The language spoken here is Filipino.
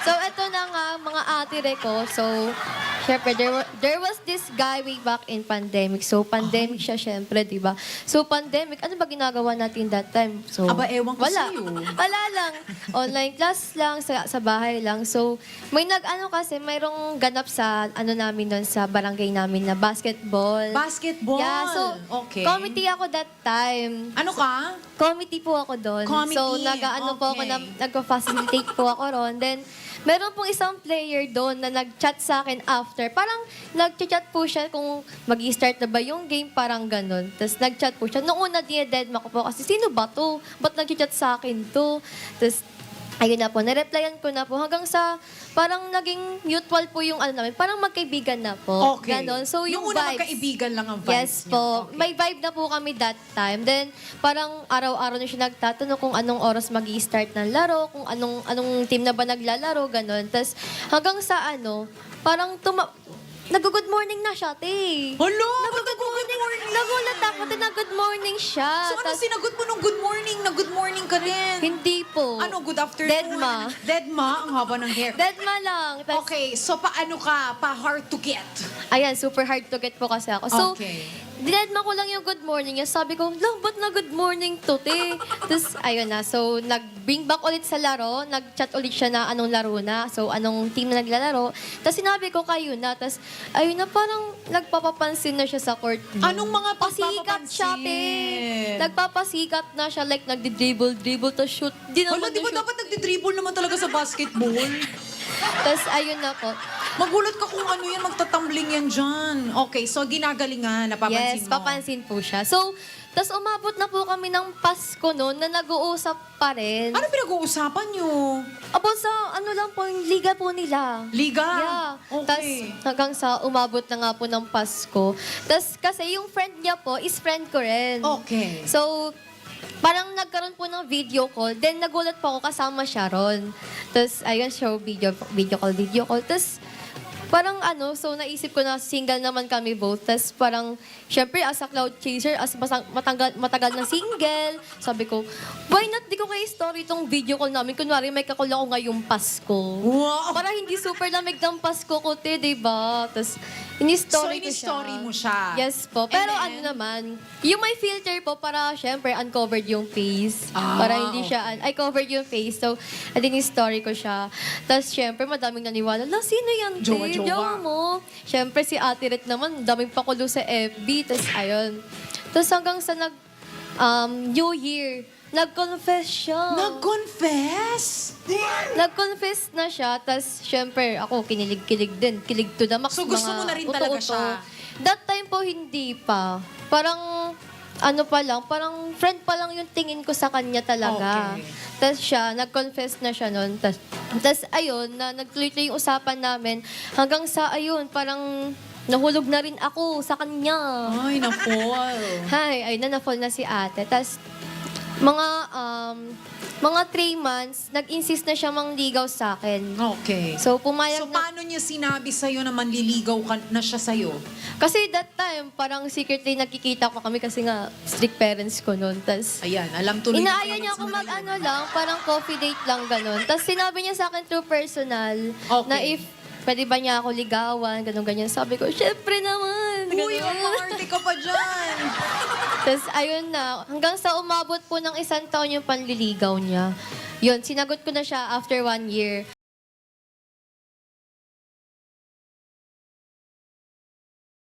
So, eto na nga, mga atire ko. So, syempre, there was this guy way back in pandemic. So, pandemic siya, syempre, di ba? So, pandemic, ano ba ginagawa natin that time? So, Aba, ewan ko wala. sa'yo. Wala lang. Online class lang, sa bahay lang. So, may kasi, mayroong ganap sa, namin doon, sa barangay namin na basketball. Basketball. Yeah, so, Okay. committee ako that time. Ano ka? Committee po ako doon. Committee, So, po ako, okay. nagpa-facilitate po ako ron. Then, meron pong isang player doon na nag-chat sa akin after. Parang nag-chat po siya kung mag-i-start na ba yung game, parang ganun. Tapos nag-chat po siya. Noong una, dinededma ko po kasi, sino ba to? Ba't nag-chat sa akin to? Tapos, ayun na po, nareplyan ko na po hanggang sa parang naging mutual po yung namin, parang magkaibigan na po. Okay. Ganon. So yung Nung una vibes, magkaibigan lang ang vibes yes niyo. po. Okay. May vibe na po kami that time. Then parang araw-araw na siya nagtatanong kung anong oras mag-i-start ng laro, kung anong team na ba naglalaro, ganon. Tapos hanggang sa parang nag-good morning na siya, te. Hala, Nag-good morning. Nagulat ako, te, nag-good morning siya. So ano Tas, sinagot mo nung good morning? Na good morning ka rin. hindi po. Ano, good afternoon? Deadma. Deadma? Ang haba ng hair. Deadma lang. Tas, Okay, so paano ka? Pa-hard to get? Ayan, super hard to get po kasi ako. So, Okay. dinedma ko lang yung good morning niya. Sabi ko, ba't na good morning to, te? Tapos, ayun na. So, nag-bring back ulit sa laro. Nag-chat ulit siya na anong laro na. So, anong team na naglalaro. Tapos, sinabi ko kayo na. Tapos, ayun na, parang nagpapapansin na siya sa court. Anong mga Pasikat siya, te. pagpapapansin? Nagpapasikat na siya. Like, nagdi-dribble to shoot. Di naman Hala, di ba na-shoot. dapat nagdi-dribble naman talaga sa basketball? Tapos, ayun na po. Magulat ka kung ano yan, magtatumbling yan dyan. Okay, so ginagalingan, napapansin Yes, mo. papansin po siya. So, tas umabot na po kami ng Pasko noon na nag-uusap pa rin. Ano pinag-uusapan nyo? About sa lang po, yung liga po nila. Liga? Yeah. Okay. Tas hanggang sa umabot na nga po ng Pasko. Tas kasi yung friend niya po is friend ko rin. Okay. So, parang nagkaroon po ng video call. Then nagulat po ako kasama siya ron. Tas ayun, video call. Tas parang so naisip ko na single naman kami both. Tapos parang, syempre, as a cloud chaser, as matagal na single, sabi ko, why not di ko kayo story itong video call namin? Kunwari, may kakul ako ngayong Pasko. Wow! Para hindi super lamig ng Pasko ko, te, diba? Tapos, ini-story ko siya. ini-story mo siya? Yes po. And Pero then? naman, yung may filter po para, syempre, uncovered yung face. Ah, Para hindi siya, I covered yung face. So, adin story ko siya. Tapos, syempre, madaming naniwala, sino yan, te? Jowa-jowa. Jowa mo. Syempre, si Ate Ret naman, daming pakulo sa FB. Tapos, ayun. Tapos, hanggang sa New Year, nag-confess siya. Nag-confess? Nag-confess na siya, tas syempre ako kinilig-kilig din. Kilig to the max. So, gusto mga mo na rin talaga uto-uto. siya? That time po hindi pa. Parang parang friend pa lang yung tingin ko sa kanya talaga. Okay. Tas siya, nag-confess na siya noon. Tas ayun, nagtuloy-tuloy yung usapan namin. Hanggang sa ayun, parang nahulog na rin ako sa kanya. Ay, na-fall. Hi, ayun na, na-fall na si ate. Tas mga 3 months, nag-insist na siya mangligaw sa akin. Okay. So, pumayag So, na. paano niya sinabi sa'yo na manliligaw na siya sa'yo? Kasi that time, parang secretly nakikita ko kami kasi nga strict parents ko noon. Tapos, Ayan, alam tuloy na inaaya naman niya ako sa ngayon. lang, parang coffee date lang ganun. Tapos sinabi niya sa akin through personal Okay. na if pwede ba niya ako ligawan, ganun-ganyan. Sabi ko, syempre naman. Uy, ganun. party ka pa dyan. Tapos ayun na, hanggang sa umabot po ng 1 taon yung panliligaw niya. Yun, sinagot ko na siya after 1 year.